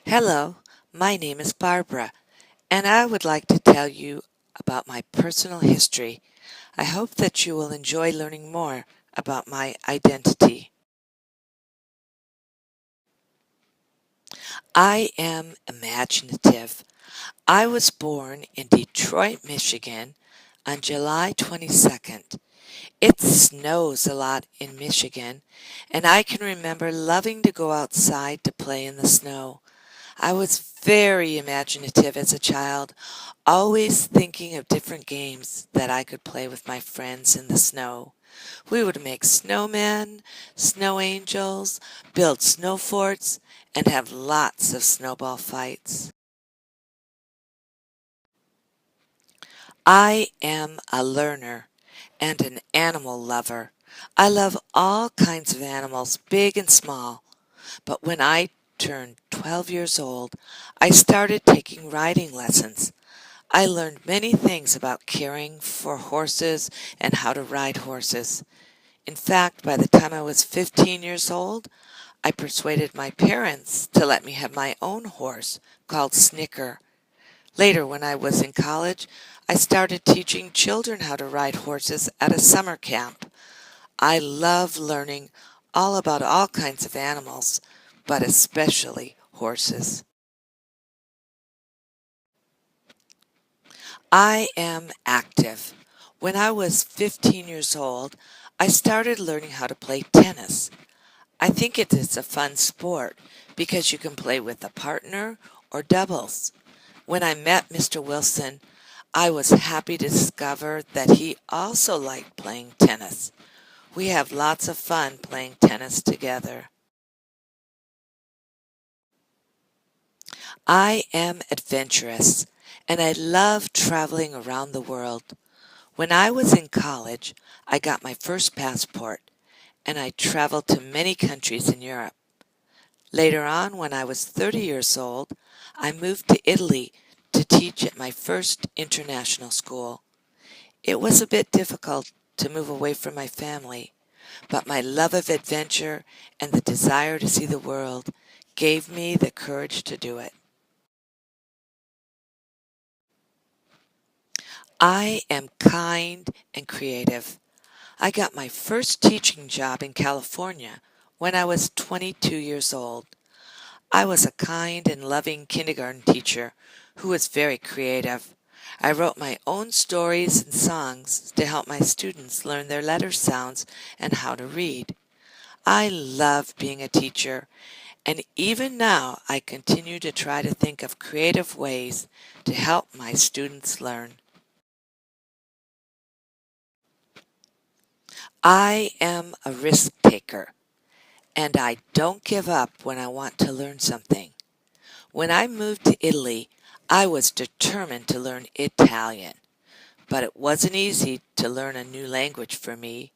Hello, my name is Barbara, and I would like to tell you about my personal history. I hope that you will enjoy learning more about my identity. I am imaginative. I was born in Detroit, Michigan on July 22nd. It snows a lot in Michigan, and I can remember loving to go outside to play in the snow. I was very imaginative as a child, always thinking of different games that I could play with my friends in the snow. We would make snowmen, snow angels, build snow forts, and have lots of snowball fights. I am a learner and an animal lover. I love all kinds of animals, big and small. But when I turned 12 years old, I started taking riding lessons. I learned many things about caring for horses and how to ride horses. In fact, by the time I was 15 years old, I persuaded my parents to let me have my own horse called Snicker. Later, when I was in college, I started teaching children how to ride horses at a summer camp. I love learning all about all kinds of animals, but especially horses. I am active. When I was 15 years old, I started learning how to play tennis. I think it is a fun sport because you can play with a partner or doubles. When I met Mr. Wilson, I was happy to discover that he also liked playing tennis. We have lots of fun playing tennis together. I am adventurous and I love traveling around the world. When I was in college, I got my first passport and I traveled to many countries in Europe. Later on, when I was 30 years old, I moved to Italy to teach at my first international school. It was a bit difficult to move away from my family, but my love of adventure and the desire to see the world gave me the courage to do it. I am kind and creative. I got my first teaching job in California when I was 22 years old. I was a kind and loving kindergarten teacher who was very creative. I wrote my own stories and songs to help my students learn their letter sounds and how to read. I love being a teacher, and even now I continue to try to think of creative ways to help my students learn. I am a risk taker, and I don't give up when I want to learn something. When I moved to Italy, I was determined to learn Italian, but it wasn't easy to learn a new language for me.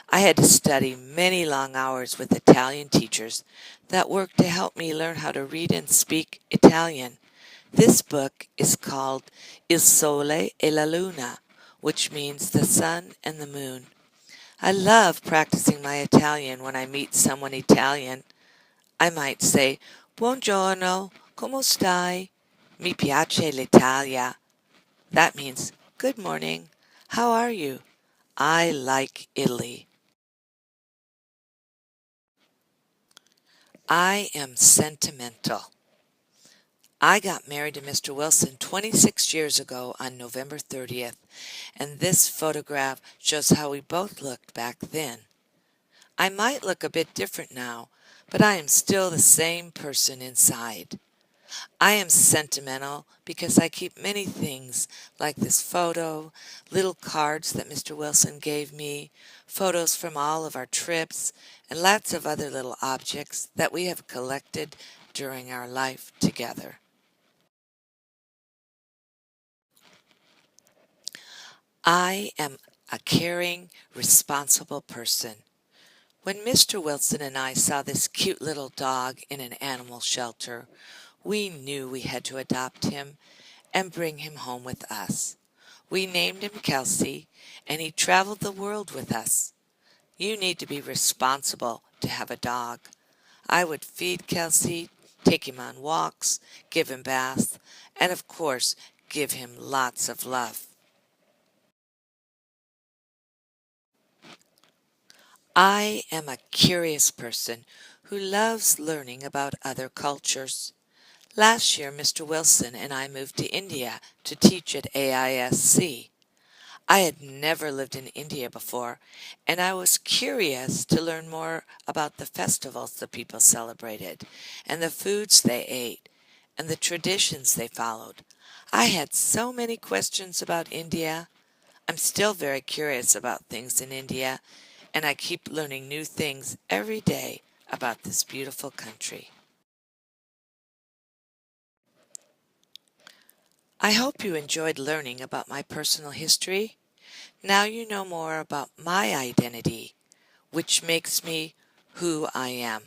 I had to study many long hours with Italian teachers that worked to help me learn how to read and speak Italian. This book is called Il Sole e la Luna, which means the sun and the moon. I love practicing my Italian when I meet someone Italian. I might say, Buongiorno, come stai? Mi piace l'Italia. That means, good morning, how are you? I like Italy. I am sentimental. I got married to Mr. Wilson 26 years ago on November 30th, and this photograph shows how we both looked back then. I might look a bit different now, but I am still the same person inside. I am sentimental because I keep many things like this photo, little cards that Mr. Wilson gave me, photos from all of our trips, and lots of other little objects that we have collected during our life together. I am a caring, responsible person. When Mr. Wilson and I saw this cute little dog in an animal shelter, we knew we had to adopt him and bring him home with us. We named him Kelsey, and he traveled the world with us. You need to be responsible to have a dog. I would feed Kelsey, take him on walks, give him baths, and of course, give him lots of love. I am a curious person who loves learning about other cultures. Last year, Mr. Wilson and I moved to India to teach at AISC. I had never lived in India before, and I was curious to learn more about the festivals the people celebrated, and the foods they ate, and the traditions they followed. I had so many questions about India. I'm still very curious about things in India, and I keep learning new things every day about this beautiful country. I hope you enjoyed learning about my personal history. Now you know more about my identity, which makes me who I am.